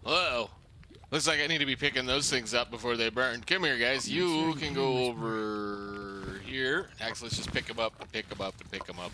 Uh-oh. Looks like I need to be picking those things up before they burn. Come here, guys. You can go over here. Actually, let's just pick them up and pick them up and pick them up.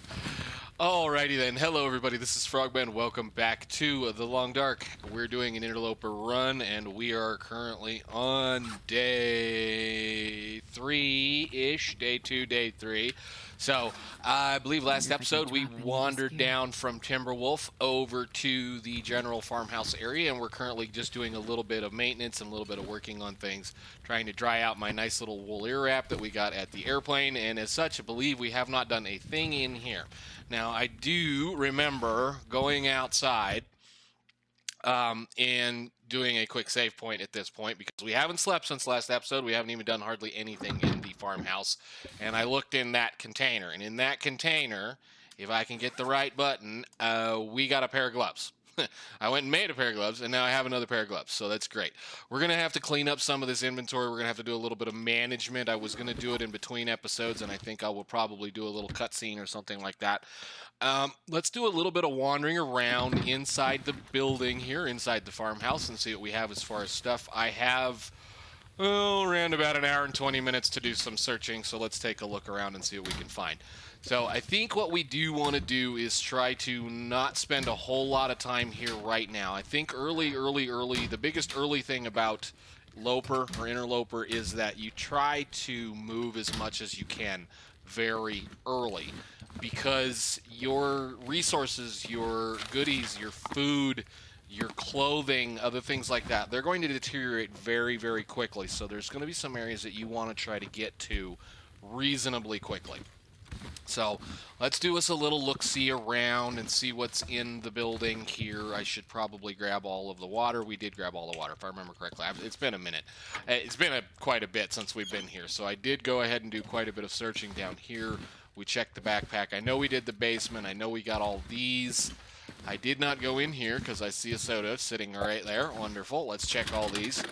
Alrighty then. Hello, everybody. This is Frogman. Welcome back to The Long Dark. We're doing an Interloper run, and we are currently on day 3-ish. Day 2, day 3. So, I believe last episode we wandered down from Timberwolf over to the general farmhouse area, and we're currently just doing a little bit of maintenance and a little bit of working on things, trying to dry out my nice little wool ear wrap that we got at the airplane, and as such, I believe we have not done a thing in here. Now, I do remember going outside and doing a quick save point at this point because we haven't slept since last episode. We haven't even done hardly anything in the farmhouse. And I looked in that container. And in that container, if I can get the right button, we got a pair of gloves. I went and made a pair of gloves, and now I have another pair of gloves, so that's great. We're going to have to clean up some of this inventory. We're going to have to do a little bit of management. I was going to do it in between episodes, and I think I will probably do a little cutscene or something like that. Let's do a little bit of wandering around inside the building here, inside the farmhouse, and see what we have as far as stuff. I have around about an hour and 20 minutes to do some searching, so let's take a look around and see what we can find. So I think what we do want to do is try to not spend a whole lot of time here right now. I think early, the biggest early thing about Loper or Interloper is that you try to move as much as you can very early, because your resources, your goodies, your food, your clothing, other things like that, they're going to deteriorate very, very quickly. So there's going to be some areas that you want to try to get to reasonably quickly. So let's do us a little look-see around and see what's in the building here. I should probably grab all of the water. We did grab all the water, if I remember correctly. It's been a minute. It's been quite a bit since we've been here. So I did go ahead and do quite a bit of searching down here. We checked the backpack. I know we did the basement. I know we got all these. I did not go in here because I see a soda sitting right there. Wonderful. Let's check all these.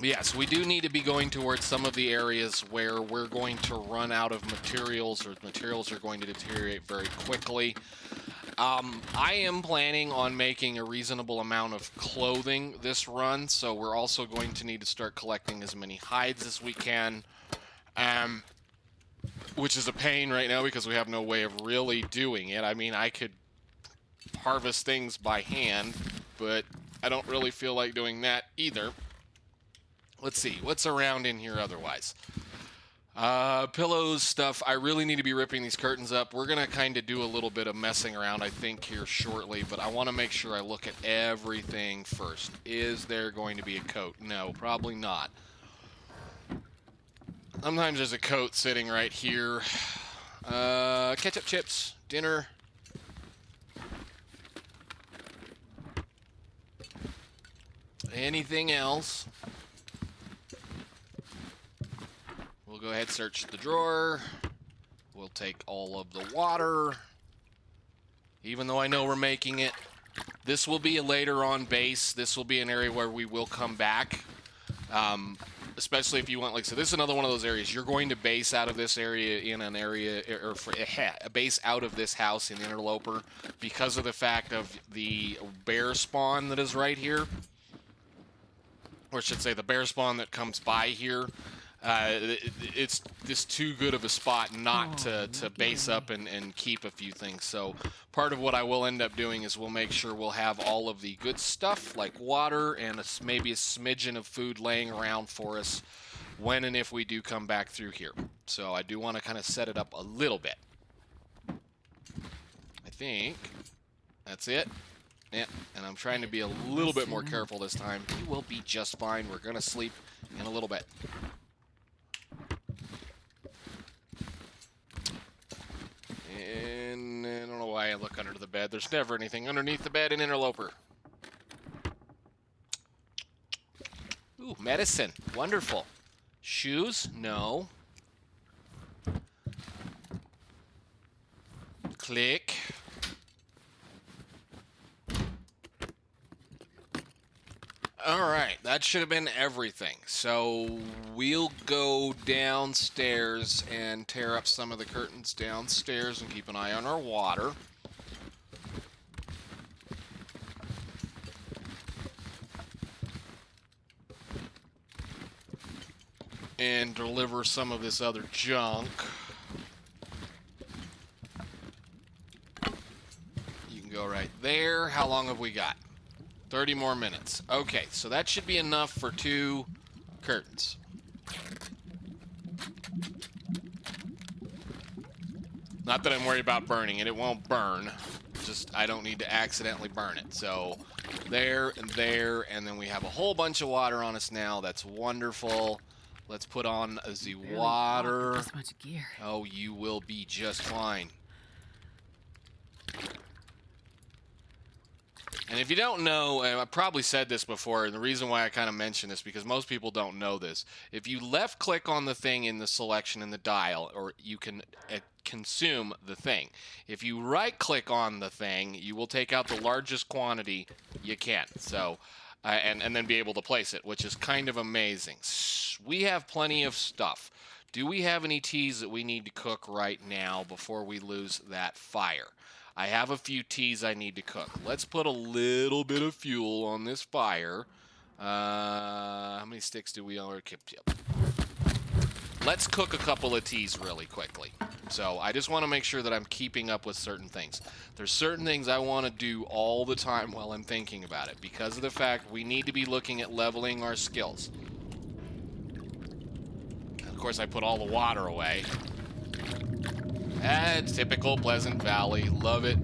Yes, we do need to be going towards some of the areas where we're going to run out of materials, or materials are going to deteriorate very quickly. I am planning on making a reasonable amount of clothing this run, so we're also going to need to start collecting as many hides as we can, which is a pain right now because we have no way of really doing it. I mean, I could harvest things by hand, but I don't really feel like doing that either. Let's see, what's around in here otherwise? Pillows, stuff. I really need to be ripping these curtains up. We're going to kind of do a little bit of messing around, I think, here shortly, but I want to make sure I look at everything first. Is there going to be a coat? No, probably not. Sometimes there's a coat sitting right here. Ketchup, chips, dinner. Anything else? We'll go ahead and search the drawer. We'll take all of the water. Even though I know we're making it. This will be a later on base. This will be an area where we will come back. Especially if you want, like, so this is another one of those areas. You're going to base out of this area in an area, or a base out of this house in Interloper because of the fact of the bear spawn that is right here. Or I should say the bear spawn that comes by here. It's just too good of a spot not to base up and keep a few things. So part of what I will end up doing is we'll make sure we'll have all of the good stuff like water and maybe a smidgen of food laying around for us when and if we do come back through here. So I do want to kind of set it up a little bit. I think that's it. Yeah, and I'm trying to be a little bit more careful this time. We will be just fine. We're going to sleep in a little bit. And I don't know why I look under the bed. There's never anything underneath the bed in Interloper. Ooh, medicine. Wonderful. Shoes? No. Click. Alright, that should have been everything. So we'll go downstairs and tear up some of the curtains downstairs and keep an eye on our water. and deliver some of this other junk. You can go right there. How long have we got? 30 more minutes. Okay, so that should be enough for 2 curtains. Not that I'm worried about burning it. It won't burn. Just I don't need to accidentally burn it. So there, and then we have a whole bunch of water on us now. That's wonderful. Let's put on the water. This much gear. Oh, you will be just fine. And if you don't know, and I probably said this before, and the reason why I kind of mention this, because most people don't know this. If you left-click on the thing in the selection in the dial, or you can consume the thing. If you right-click on the thing, you will take out the largest quantity you can. So, and then be able to place it, which is kind of amazing. We have plenty of stuff. Do we have any teas that we need to cook right now before we lose that fire? I have a few teas I need to cook. Let's put a little bit of fuel on this fire. How many sticks do we already keep? Let's cook a couple of teas really quickly. So I just want to make sure that I'm keeping up with certain things. There's certain things I want to do all the time while I'm thinking about it, because of the fact we need to be looking at leveling our skills. Of course, I put all the water away. It's typical Pleasant Valley. Love it.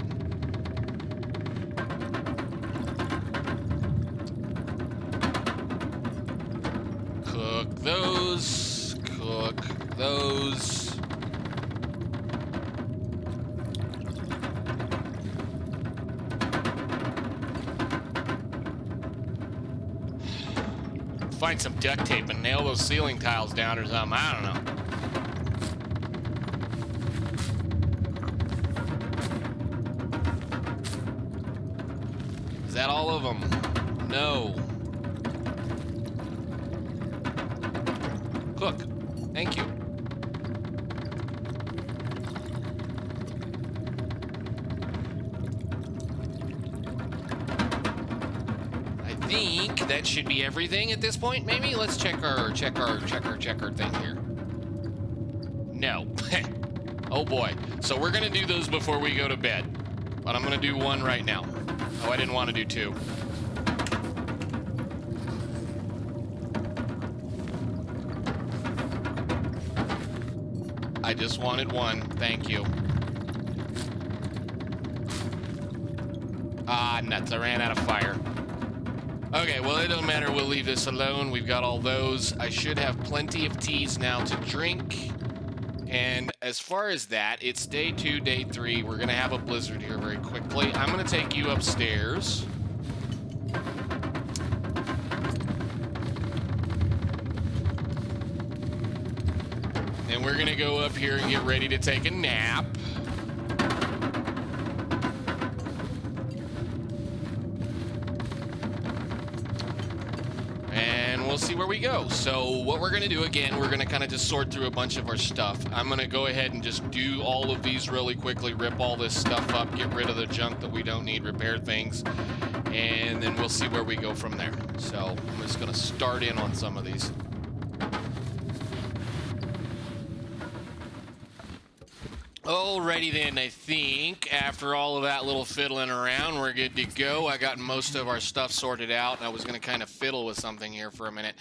Cook those. Cook those. Find some duct tape and nail those ceiling tiles down or something. I don't know. Is that all of them? No. Cook. Thank you. I think that should be everything at this point, maybe? Let's check our thing here. No. Oh boy. So we're gonna do those before we go to bed. But I'm gonna do one right now. Oh, I didn't want to do 2. I just wanted 1. Thank you. Ah, nuts. I ran out of fire. Okay, well, it doesn't matter. We'll leave this alone. We've got all those. I should have plenty of teas now to drink. And as far as that, it's day 2, day 3. We're going to have a blizzard here very quickly. I'm going to take you upstairs. And we're going to go up here and get ready to take a nap. We'll see where we go. So what we're going to do, again, we're going to kind of just sort through a bunch of our stuff. I'm going to go ahead and just do all of these really quickly, rip all this stuff up, get rid of the junk that we don't need, repair things, and then we'll see where we go from there. So I'm just going to start in on some of these. Alrighty then, I think after all of that little fiddling around, we're good to go. I got most of our stuff sorted out, and I was going to kind of fiddle with something here for a minute.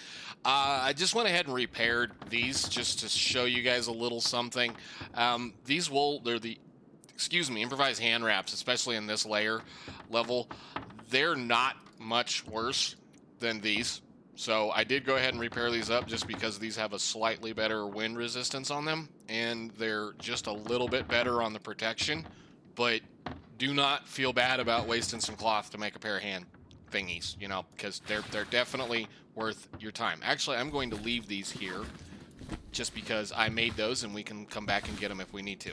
I just went ahead and repaired these just to show you guys a little something. They're the, improvised hand wraps, especially in this layer level. They're not much worse than these. So I did go ahead and repair these up just because these have a slightly better wind resistance on them, and they're just a little bit better on the protection, but do not feel bad about wasting some cloth to make a pair of hand thingies, you know, because they're definitely worth your time. Actually, I'm going to leave these here just because I made those and we can come back and get them if we need to.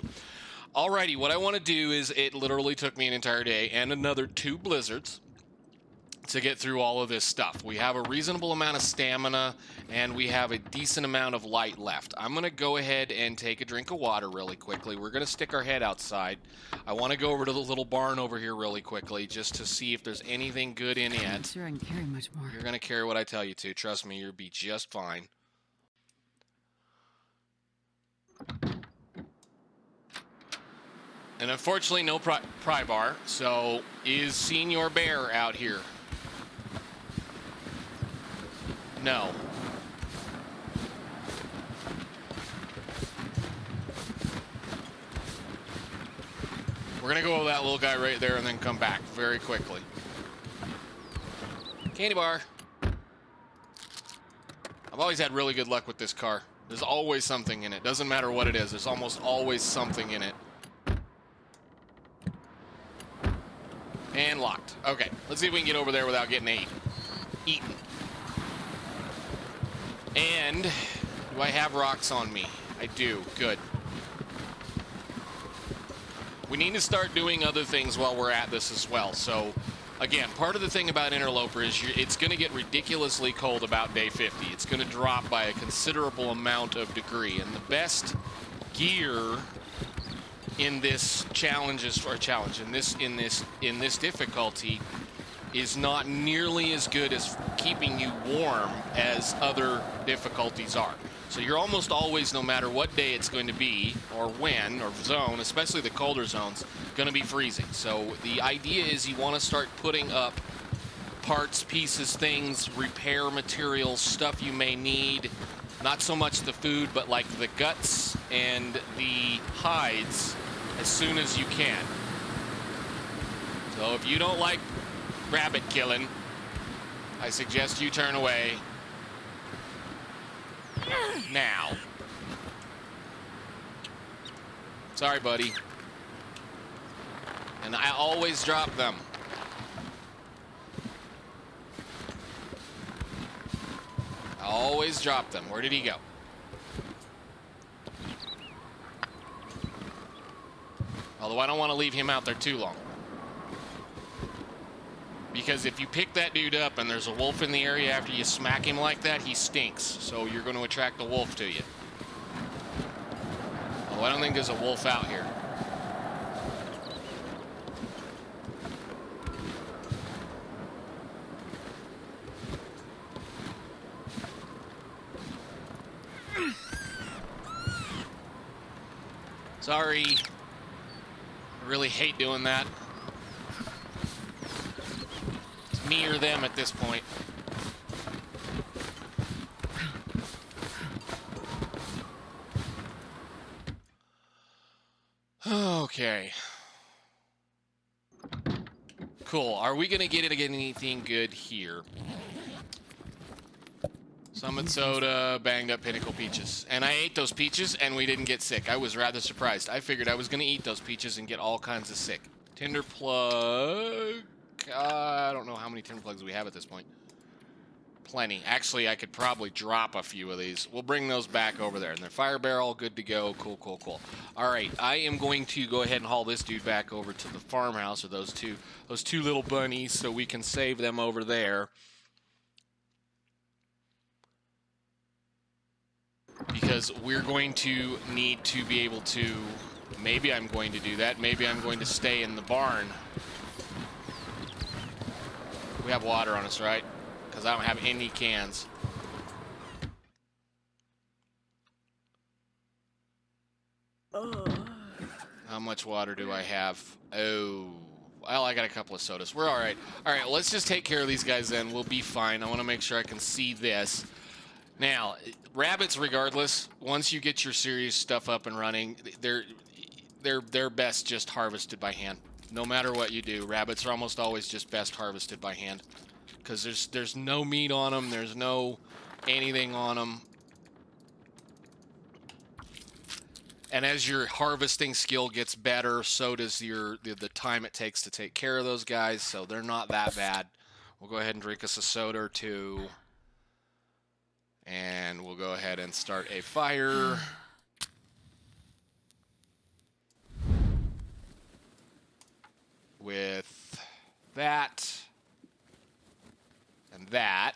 Alrighty, what I want to do is, it literally took me an entire day and another 2 blizzards to get through all of this stuff. We have a reasonable amount of stamina and we have a decent amount of light left. I'm going to go ahead and take a drink of water really quickly. We're going to stick our head outside. I want to go over to the little barn over here really quickly just to see if there's anything good in it. I'm sure I can carry much more. You're going to carry what I tell you to. Trust me, you'll be just fine. And unfortunately, no pry bar. So is Senior Bear out here? No. We're going to go with that little guy right there and then come back very quickly. Candy bar. I've always had really good luck with this car. There's always something in it. Doesn't matter what it is. There's almost always something in it. And locked. Okay, let's see if we can get over there without getting eaten. And do I have rocks on me? I do. Good. We need to start doing other things while we're at this as well. So, again, part of the thing about Interloper is it's going to get ridiculously cold about day 50. It's going to drop by a considerable amount of degree. And the best gear in this in this difficulty is not nearly as good as keeping you warm as other difficulties are. So you're almost always, no matter what day it's going to be, or when, or zone, especially the colder zones, going to be freezing. So the idea is you want to start putting up parts, pieces, things, repair materials, stuff you may need. Not so much the food, but like the guts and the hides as soon as you can. So if you don't like rabbit killing, I suggest you turn away now. Sorry, buddy. And I always drop them. I always drop them. Where did he go? Although I don't want to leave him out there too long. Because if you pick that dude up and there's a wolf in the area after you smack him like that, he stinks. So you're going to attract the wolf to you. Although I don't think there's a wolf out here. Sorry. I really hate doing that. It's me or them at this point. Okay. Cool. Are we going to get anything good here? Summit soda, banged up pinnacle peaches. And I ate those peaches and we didn't get sick. I was rather surprised. I figured I was going to eat those peaches and get all kinds of sick. Tinder plug. I don't know how many tinder plugs we have at this point. Plenty. Actually, I could probably drop a few of these. We'll bring those back over there. And their fire barrel, good to go. Cool, cool, cool. All right, I am going to go ahead and haul this dude back over to the farmhouse, or those two little bunnies, so we can save them over there. Because we're going to need to be able to, maybe I'm going to do that, maybe I'm going to stay in the barn. We have water on us, right? Because I don't have any cans. How much water do I have? Oh, well, I got a couple of sodas. We're all right. All right, let's just take care of these guys then. We'll be fine. I want to make sure I can see this. Now, rabbits, regardless, once you get your serious stuff up and running, they're best just harvested by hand. No matter what you do, rabbits are almost always just best harvested by hand. Because there's no meat on them, there's no anything on them. And as your harvesting skill gets better, so does the time it takes to take care of those guys, so they're not that bad. We'll go ahead and drink us a soda or two. And we'll go ahead and start a fire. With that. And that.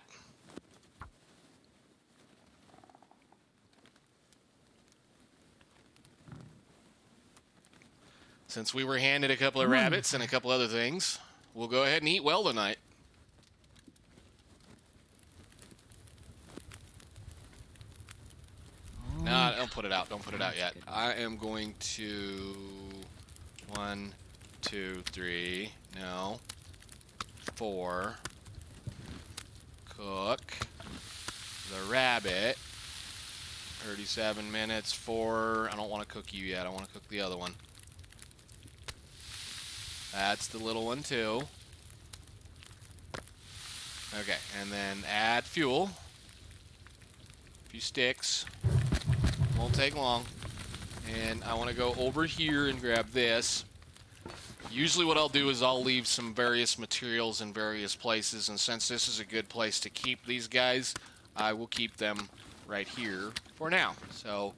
Since we were handed a couple of rabbits and a couple other things, we'll go ahead and eat well tonight. No, don't put it out. Don't put it out yet. I am going to 1, 2, 3. No. 4. Cook the rabbit. 37 minutes. 4. I don't want to cook you yet. I want to cook the other one. That's the little one too. Okay, and then add fuel. A few sticks. Won't take long. And I want to go over here and grab this. Usually what I'll do is I'll leave some various materials in various places, and since this is a good place to keep these guys, I will keep them right here for now. So,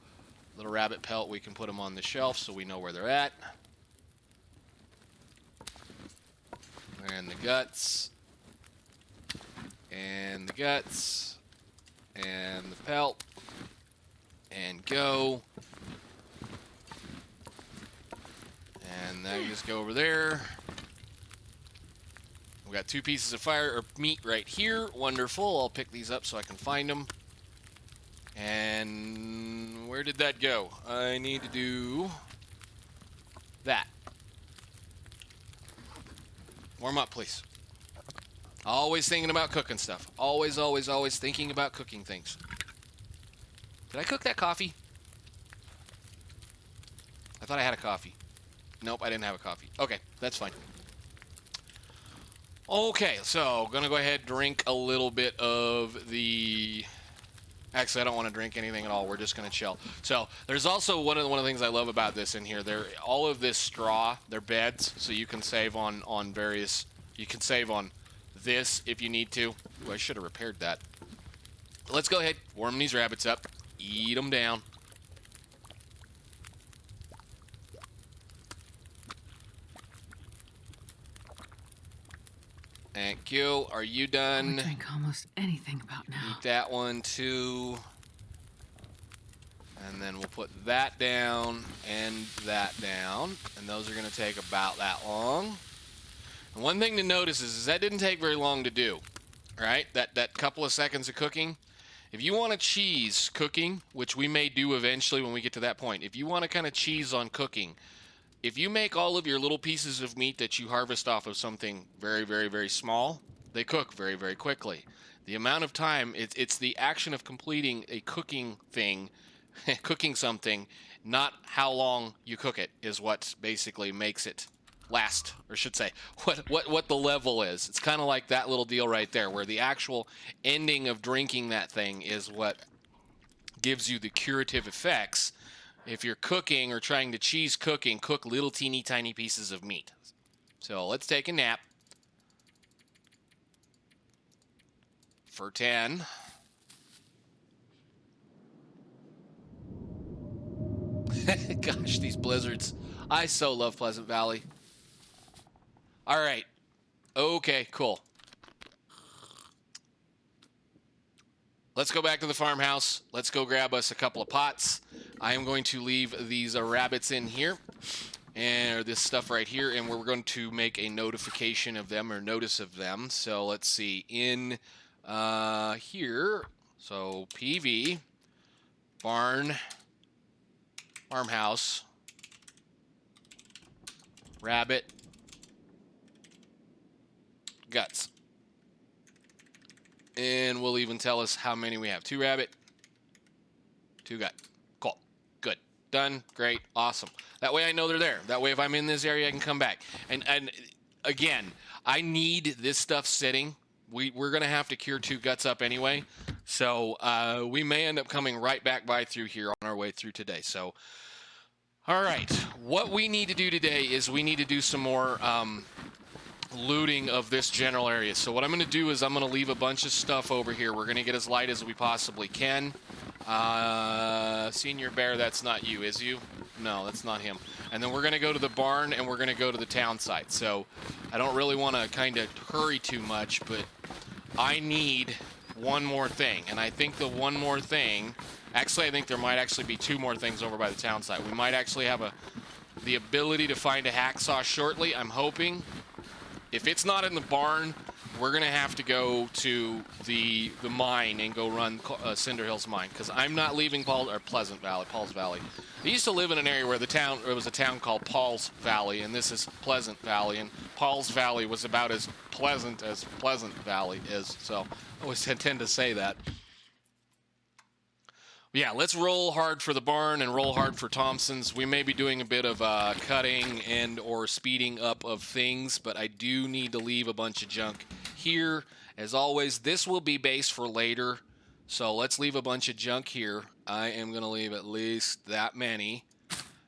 little rabbit pelt, we can put them on the shelf so we know where they're at. And the guts. And the guts. And the pelt. And go. And now you just go over there. We got 2 pieces of meat right here. Wonderful. I'll pick these up so I can find them. And where did that go? I need to do that. Warm up, please. Always thinking about cooking stuff. Always, always, always thinking about cooking things. Did I cook that coffee? I thought I had a coffee. Nope, I didn't have a coffee. Okay, that's fine. Okay, so gonna go ahead and drink a little bit of the... Actually, I don't want to drink anything at all. We're just gonna chill. So there's also one of the things I love about this in here. All of this straw, they're beds, so you can save on various. You can save on this if you need to. Ooh, I should have repaired that. Let's go ahead, warm these rabbits up, eat them down. Thank you. Are you done? I would drink almost anything about now. Eat that one too. And then we'll put that down and that down. And those are going to take about that long. And one thing to notice is that didn't take very long to do. Right? That couple of seconds of cooking. If you want to cheese cooking, which we may do eventually when we get to that point. If you want to kind of cheese on cooking, if you make all of your little pieces of meat that you harvest off of something very, very, very small, they cook very, very quickly. The amount of time, it's the action of completing a cooking thing, cooking something, not how long you cook it, is what basically makes it last, or should say, what the level is. It's kind of like that little deal right there, where the actual ending of drinking that thing is what gives you the curative effects. If you're cooking or trying to cheese cooking, cook little teeny tiny pieces of meat. So let's take a nap for 10. Gosh, these blizzards. I so love Pleasant Valley. All right. Okay, cool. Let's go back to the farmhouse. Let's go grab us a couple of pots. I am going to leave these rabbits in here, and this stuff right here, and we're going to make a notification of them, or notice of them. So let's see, in here, so PV, barn, farmhouse, rabbit, guts. And we'll even tell us how many we have. 2 rabbit, 2 gut. Cool. Good. Done. Great. Awesome. That way I know they're there. That way if I'm in this area, I can come back. And again, I need this stuff sitting. We're going to have to cure 2 guts up anyway. So we may end up coming right back by through here on our way through today. So, all right. What we need to do today is we need to do some more... looting of this general area. So what I'm going to do is I'm going to leave a bunch of stuff over here. We're going to get as light as we possibly can. Senior Bear, that's not you, is you? No, that's not him. And then we're going to go to the barn and we're going to go to the town site. So I don't really want to kind of hurry too much, but I need one more thing. And I think the one more thing, actually I think there might actually be 2 more things over by the town site. We might actually have the ability to find a hacksaw shortly, I'm hoping. If it's not in the barn, we're gonna have to go to the mine and go run Cinder Hills mine, because I'm not leaving Pleasant Valley, Paul's Valley. I used to live in an area where there was a town called Paul's Valley, and this is Pleasant Valley, and Paul's Valley was about as pleasant as Pleasant Valley is, so I always tend to say that. Yeah, let's roll hard for the barn and roll hard for Thompsons. We may be doing a bit of cutting and or speeding up of things, but I do need to leave a bunch of junk here. As always, this will be base for later, so let's leave a bunch of junk here. I am going to leave at least that many,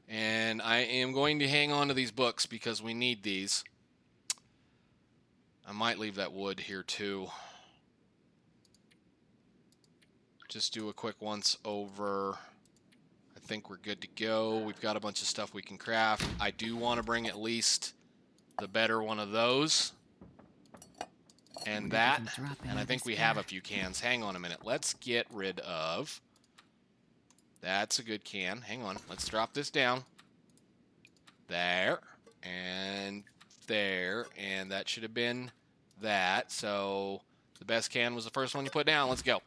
and I am going to hang on to these books because we need these. I might leave that wood here too. Just do a quick once over. I think we're good to go. We've got a bunch of stuff we can craft. I do want to bring at least the better one of those. And that. And I think we have a few cans. Hang on a minute. Let's get rid of... That's a good can. Hang on. Let's drop this down. There. And there. And that should have been that. So the best can was the first one you put down. Let's go.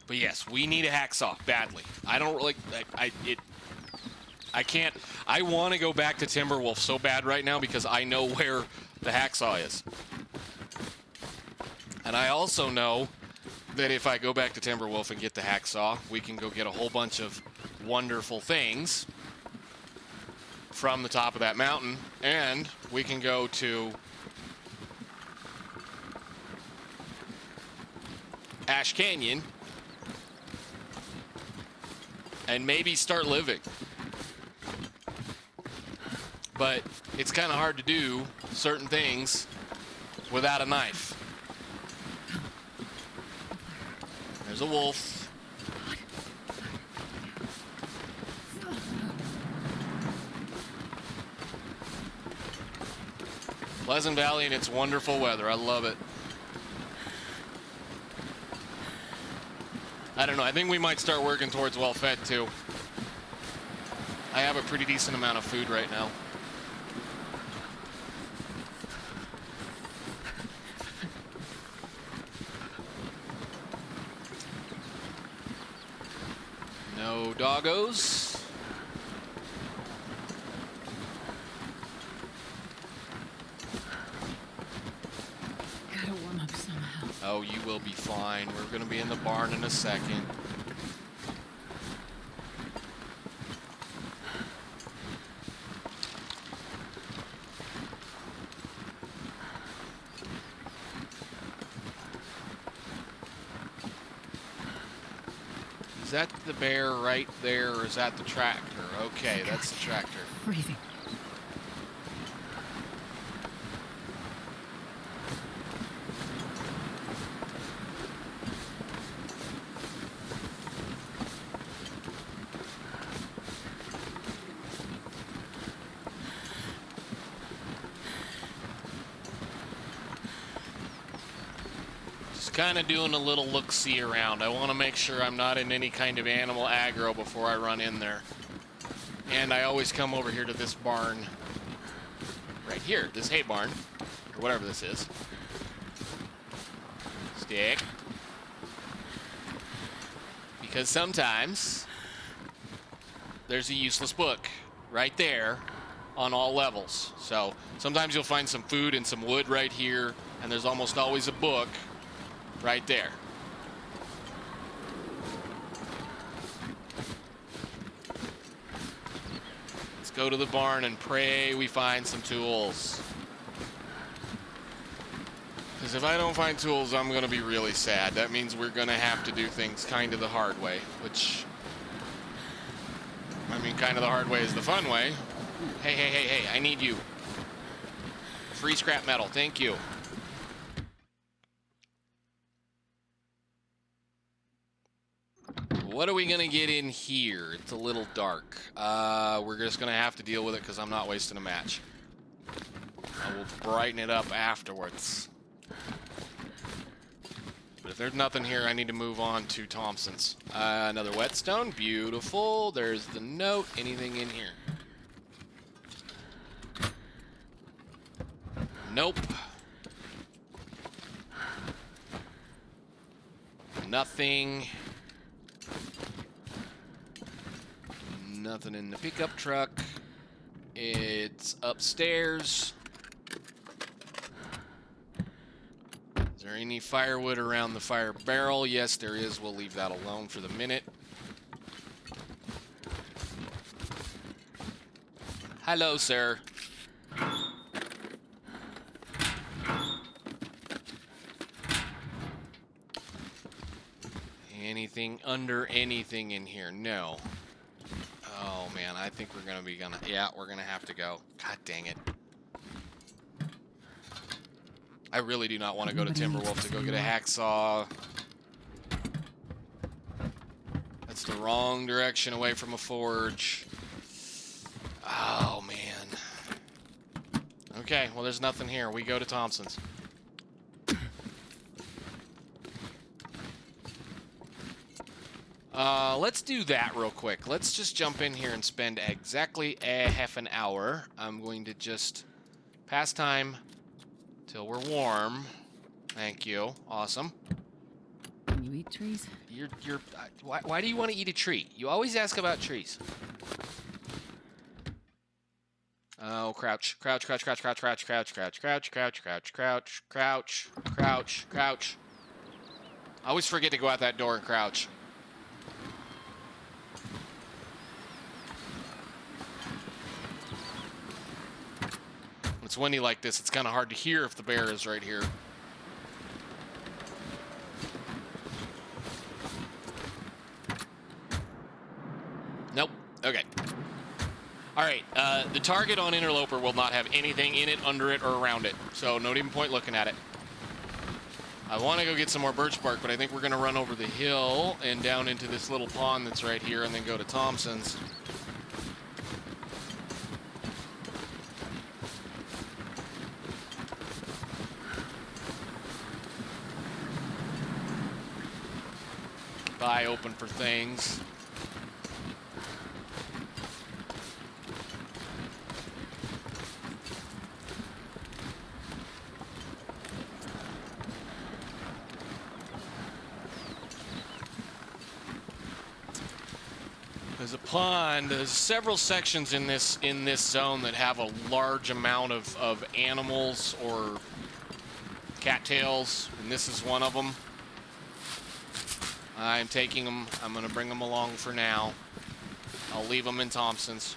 But yes, we need a hacksaw badly. I don't really, I can't, I want to go back to Timberwolf so bad right now because I know where the hacksaw is. And I also know that if I go back to Timberwolf and get the hacksaw, we can go get a whole bunch of wonderful things from the top of that mountain, and we can go to Ash Canyon and maybe start living. But it's kind of hard to do certain things without a knife. There's a wolf. Pleasant Valley and its wonderful weather. I love it. I don't know. I think we might start working towards well-fed, too. I have a pretty decent amount of food right now. No doggos. Gotta warm up somehow. Oh, you will be fine. We're going to be in the barn in a second. Is that the bear right there, or is that the tractor? Okay, that's the tractor. Freezing. Kind of doing a little look-see around. I want to make sure I'm not in any kind of animal aggro before I run in there. And I always come over here to this barn right here, this hay barn, or whatever this is. Stick. Because sometimes there's a useless book right there on all levels. So sometimes you'll find some food and some wood right here, and there's almost always a book right there. Let's go to the barn and pray we find some tools. Because if I don't find tools, I'm going to be really sad. That means we're going to have to do things kind of the hard way, which, I mean, kind of the hard way is the fun way. Hey, hey, hey, hey, I need you. Free scrap metal, thank you. What are we going to get in here? It's a little dark. We're just going to have to deal with it because I'm not wasting a match. I will brighten it up afterwards. But if there's nothing here, I need to move on to Thompson's. Another whetstone. Beautiful. There's the note. Anything in here? Nope. Nothing. Nothing in the pickup truck. It's upstairs. Is there any firewood around the fire barrel? Yes, there is. We'll leave that alone for the minute. Hello, sir. Anything under anything in here? No. Oh, man, I think we're gonna yeah, we're gonna have to go. God dang it. I really do not want to go to Timberwolf to go get a hacksaw. That's the wrong direction away from a forge. Oh, man. Okay, well, there's nothing here. We go to Thompson's. Let's do that real quick. Let's just jump in here and spend exactly a half an hour. I'm going to just pass time till we're warm. Thank you. Awesome. Can you eat trees? Why do you want to eat a tree? You always ask about trees. Oh, crouch, crouch, crouch, crouch, crouch, crouch, crouch, crouch, crouch, crouch, crouch, crouch, crouch, crouch, crouch. I always forget to go out that door and crouch. When it's windy like this, it's kind of hard to hear if the bear is right here. Nope. Okay. All right. The target on Interloper will not have anything in it, under it, or around it. So no even point looking at it. I want to go get some more birch bark, but I think we're going to run over the hill and down into this little pond that's right here and then go to Thompson's. Eye open for things. There's a pond. There's several sections in this zone that have a large amount of animals or cattails, and this is one of them. I'm taking them. I'm going to bring them along for now. I'll leave them in Thompson's.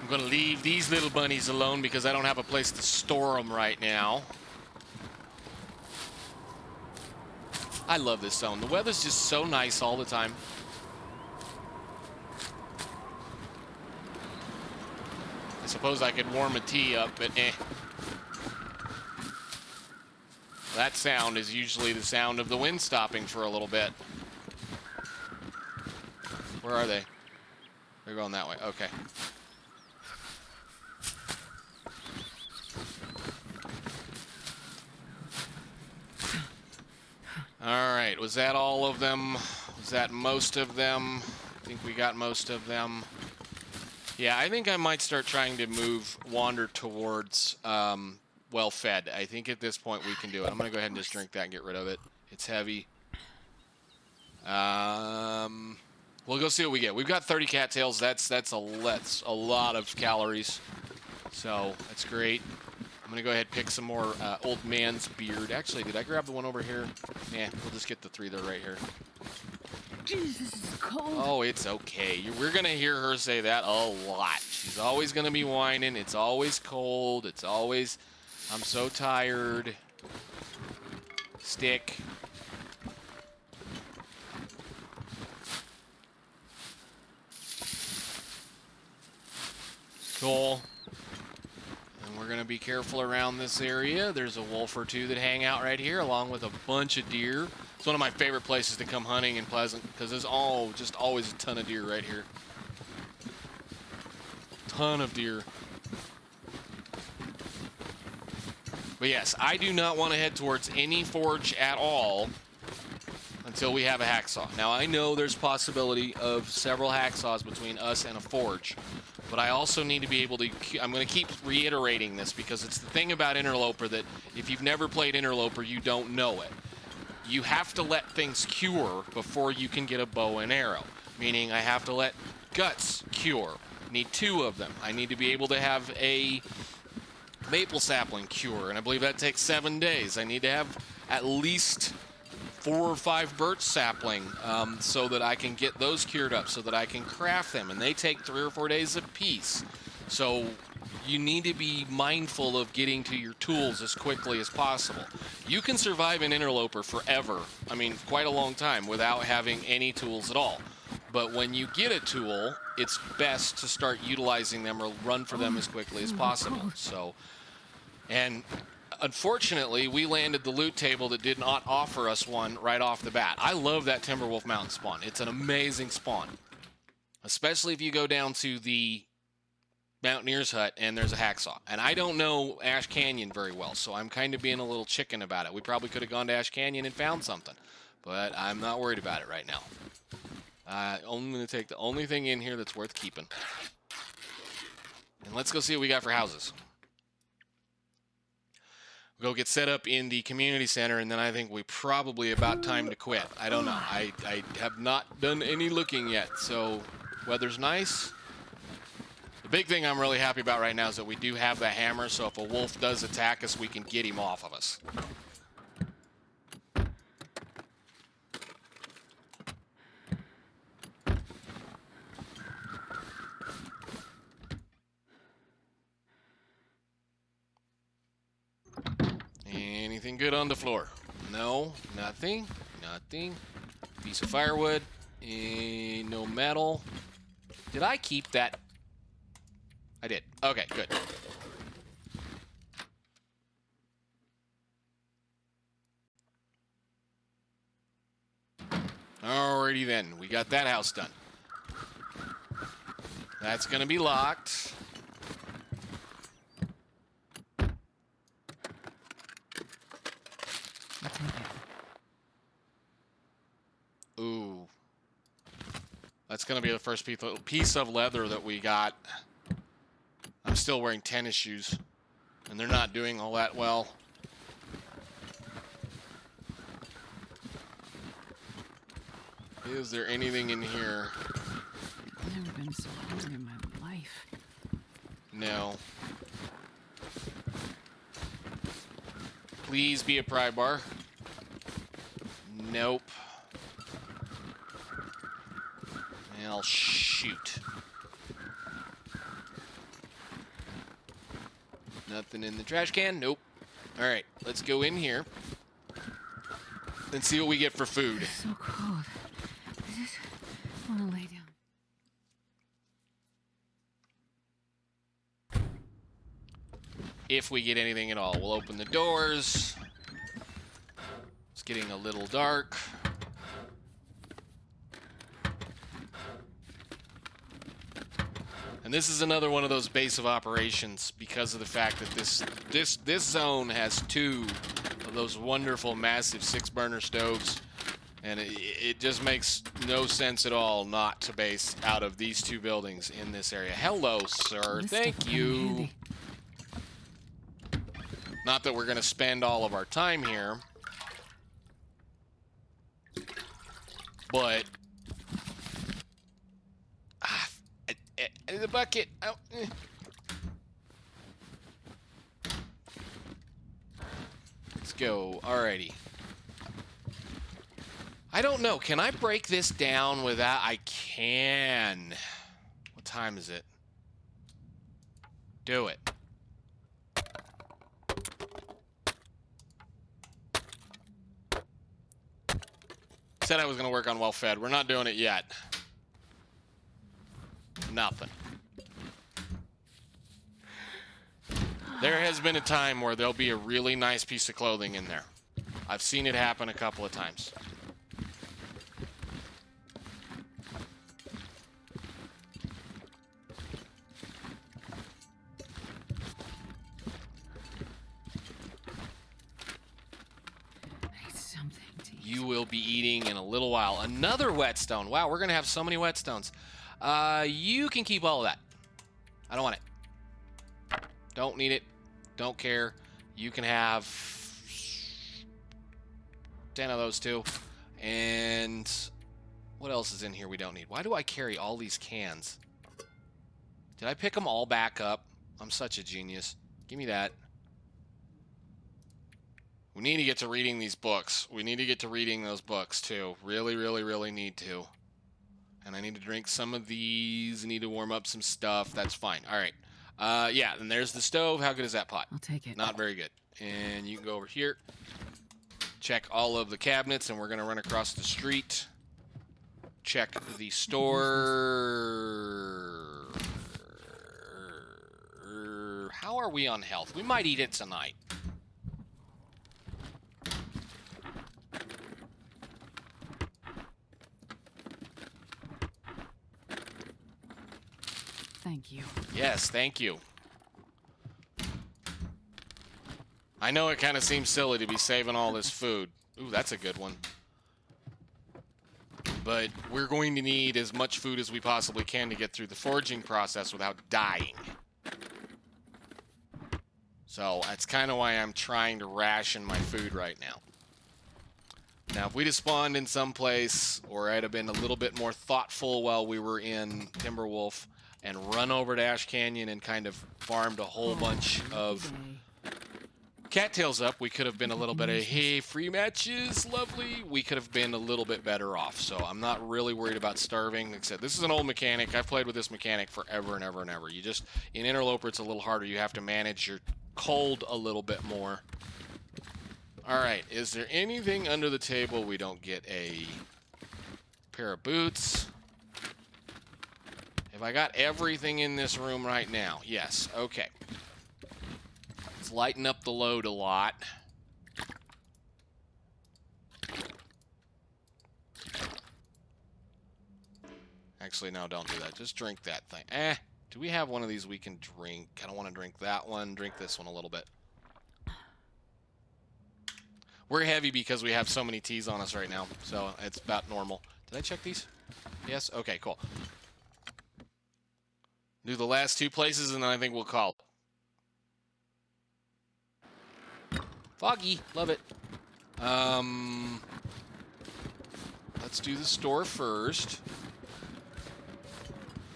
I'm going to leave these little bunnies alone because I don't have a place to store them right now. I love this zone. The weather's just so nice all the time. I suppose I could warm a tea up, but eh. That sound is usually the sound of the wind stopping for a little bit. Where are they? They're going that way. Okay. All right. Was that all of them? Was that most of them? I think we got most of them. Yeah, I think I might start trying to wander towards well-fed. I think at this point we can do it. I'm going to go ahead and just drink that and get rid of it. It's heavy. We'll go see what we get. We've got 30 cattails. That's a lot of calories. So that's great. I'm going to go ahead and pick some more old man's beard. Actually, did I grab the one over here? Yeah, we'll just get the 3 that are right here. Jesus, this is cold. Oh, it's okay. We're going to hear her say that a lot. She's always going to be whining. It's always cold. It's always, I'm so tired. Stick. Cool. And we're going to be careful around this area. There's a wolf or two that hang out right here, along with a bunch of deer. It's one of my favorite places to come hunting in Pleasant, because there's just always a ton of deer right here. ton of deer. But yes, I do not want to head towards any forge at all until we have a hacksaw. Now, I know there's possibility of several hacksaws between us and a forge, but I also need to be able to... I'm going to keep reiterating this because it's the thing about Interloper that if you've never played Interloper, you don't know it. You have to let things cure before you can get a bow and arrow, meaning I have to let guts cure. Need 2 of them. I need to be able to have a maple sapling cure, and I believe that takes 7 days. I need to have at least 4 or 5 birch sapling so that I can get those cured up, so that I can craft them, and they take 3 or 4 days apiece. So you need to be mindful of getting to your tools as quickly as possible. You can survive in Interloper forever, I mean quite a long time, without having any tools at all. But when you get a tool, it's best to start utilizing them or run for them as quickly as possible. So, and unfortunately, we landed the loot table that did not offer us one right off the bat. I love that Timberwolf Mountain spawn. It's an amazing spawn, especially if you go down to the Mountaineer's Hut and there's a hacksaw. And I don't know Ash Canyon very well, so I'm kind of being a little chicken about it. We probably could have gone to Ash Canyon and found something, but I'm not worried about it right now. I'm going to take the only thing in here that's worth keeping. And let's go see what we got for houses. We'll go get set up in the community center, and then I think we probably about time to quit. I don't know. I have not done any looking yet, so weather's nice. The big thing I'm really happy about right now is that we do have the hammer, so if a wolf does attack us, we can get him off of us. Anything good on the floor? No, nothing. Nothing. Piece of firewood. No metal. Did I keep that? I did. Okay, good. Alrighty then. We got that house done. That's gonna be locked. Ooh. That's going to be the first piece of leather that we got. I'm still wearing tennis shoes, and they're not doing all that well. Is there anything in here? I've never been so hungry in my life. No. Please be a pry bar. Nope. Well, shoot. Nothing in the trash can? Nope. All right, let's go in here and see what we get for food. It's so cold. I just want to lay down. If we get anything at all, we'll open the doors. It's getting a little dark. And this is another one of those base of operations because of the fact that this zone has 2 of those wonderful massive 6-burner stoves, and it just makes no sense at all not to base out of these 2 buildings in this area. Hello, sir. Thank you. Not that we're going to spend all of our time here, but the bucket. Oh. Let's go. Alrighty. I don't know. Can I break this down without? I can. What time is it? Do it. Said I was going to work on well-fed. We're not doing it yet. Nothing. There has been a time where there'll be a really nice piece of clothing in there. I've seen it happen a couple of times. you will be eating in a little while. Another whetstone. Wow, we're going to have so many whetstones. You can keep all of that. I don't want it. Don't need it. Don't care. You can have 10 of those too. And what else is in here we don't need? Why do I carry all these cans? Did I pick them all back up? I'm such a genius. Give me that. We need to get to reading these books. We need to get to reading those books too. Really, really, really need to. And I need to drink some of these. I need to warm up some stuff. That's fine. All right. Yeah, and there's the stove. How good is that pot? I'll take it. Not very good. And you can go over here. Check all of the cabinets, and we're going to run across the street. Check the store. How are we on health? We might eat it tonight. Thank you. Yes, thank you. I know it kind of seems silly to be saving all this food. Ooh, that's a good one. But we're going to need as much food as we possibly can to get through the foraging process without dying. So that's kind of why I'm trying to ration my food right now. Now, if we'd have spawned in some place, or I'd have been a little bit more thoughtful while we were in Timberwolf, and run over to Ash Canyon and kind of farmed a whole bunch of cattails up, we could have been a little bit of, hey, free matches, lovely. We could have been a little bit better off. So I'm not really worried about starving. Except this is an old mechanic. I've played with this mechanic forever and ever and ever. You just, in Interloper, it's a little harder. You have to manage your cold a little bit more. All right, is there anything under the table we don't get? A pair of boots. Have I got everything in this room right now? Yes, okay. Let's lighten up the load a lot. Actually, no, don't do that. Just drink that thing. Do we have one of these we can drink? I don't want to drink that one. Drink this one a little bit. We're heavy because we have so many teas on us right now, so it's about normal. Did I check these? Yes? Okay, cool. Do the last two places, and then I think we'll call it. Foggy. Love it. Let's do the store first.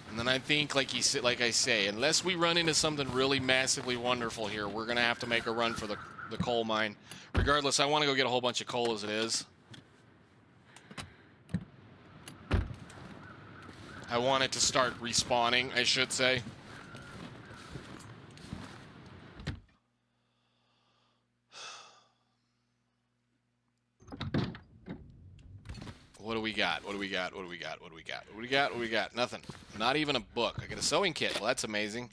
And then I think, like I say, unless we run into something really massively wonderful here, we're going to have to make a run for the coal mine. Regardless, I want to go get a whole bunch of coal as it is. I want it to start respawning, I should say. What do we got? What do we got? What do we got? What do we got? What do we got? What do we got? Nothing. Not even a book. I got a sewing kit. Well, that's amazing.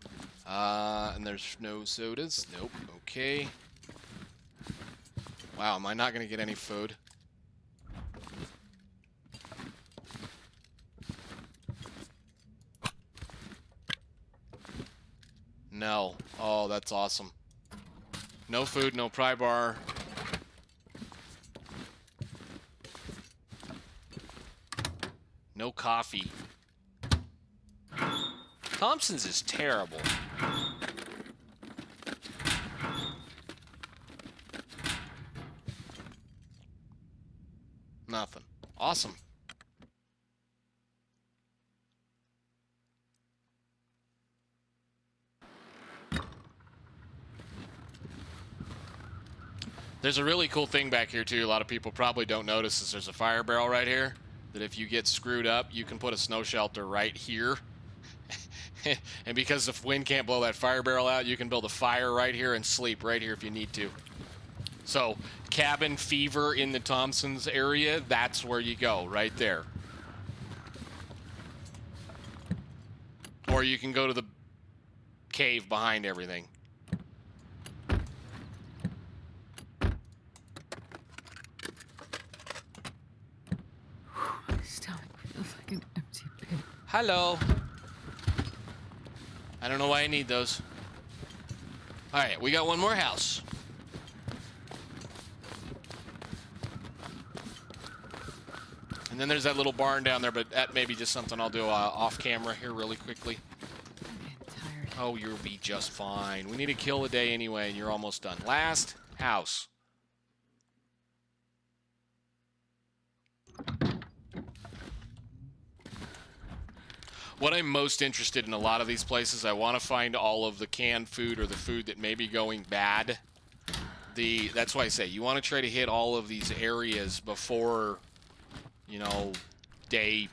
And there's no sodas. Nope. Okay. Wow, am I not going to get any food? No. Oh, that's awesome. No food, no pry bar. No coffee. Thompsons is terrible. Nothing. Awesome. There's a really cool thing back here, too. A lot of people probably don't notice is there's a fire barrel right here that if you get screwed up, you can put a snow shelter right here. And because the wind can't blow that fire barrel out, you can build a fire right here and sleep right here if you need to. So, cabin fever in the Thompsons area, that's where you go, right there. Or you can go to the cave behind everything. My stomach feels like an empty pit. Hello. I don't know why I need those. All right, we got one more house. then there's that little barn down there, but that may be just something I'll do off camera here really quickly. I'm getting tired. Oh, you'll be just fine. We need to kill a day anyway, and you're almost done. Last house. What I'm most interested in a lot of these places, I want to find all of the canned food or the food that may be going bad. That's why I say you want to try to hit all of these areas before, you know, day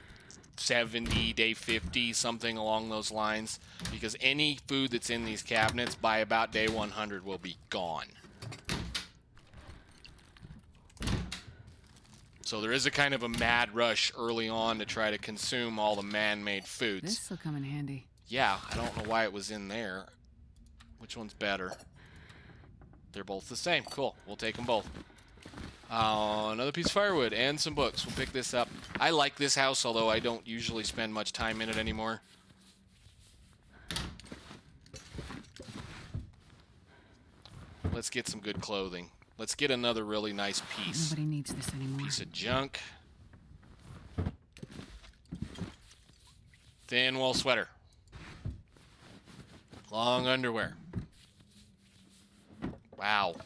70, day 50, something along those lines. Because any food that's in these cabinets by about day 100 will be gone. So there is a kind of a mad rush early on to try to consume all the man-made foods. This will come in handy. Yeah, I don't know why it was in there. Which one's better? They're both the same. Cool. We'll take them both. Another piece of firewood and some books. We'll pick this up. I like this house, although I don't usually spend much time in it anymore. Let's get some good clothing. Let's get another really nice piece. Nobody needs this anymore. Piece of junk. Thin wool sweater. Long underwear. Wow.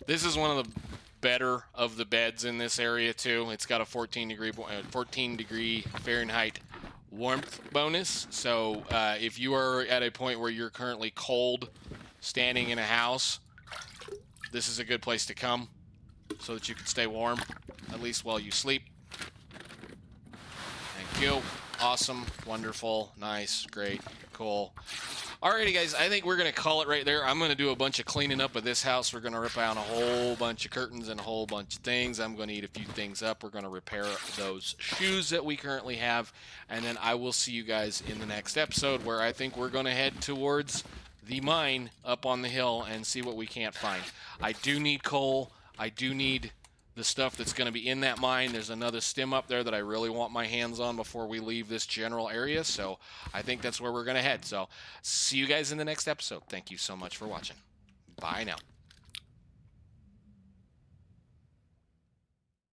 This is one of the better of the beds in this area too. It's got a 14 degree Fahrenheit warmth bonus. So if you are at a point where you're currently cold standing in a house, this is a good place to come so that you can stay warm, at least while you sleep. Thank you. Awesome, wonderful, nice, great, cool. Alrighty, guys, I think we're going to call it right there. I'm going to do a bunch of cleaning up of this house. We're going to rip out a whole bunch of curtains and a whole bunch of things. I'm going to eat a few things up. We're going to repair those shoes that we currently have. And then I will see you guys in the next episode where I think we're going to head towards the mine up on the hill and see what we can't find. I do need coal. I do need the stuff that's going to be in that mine. There's another stem up there that I really want my hands on before we leave this general area, so I think that's where we're going to head. So see you guys in the next episode. Thank you so much for watching. Bye now.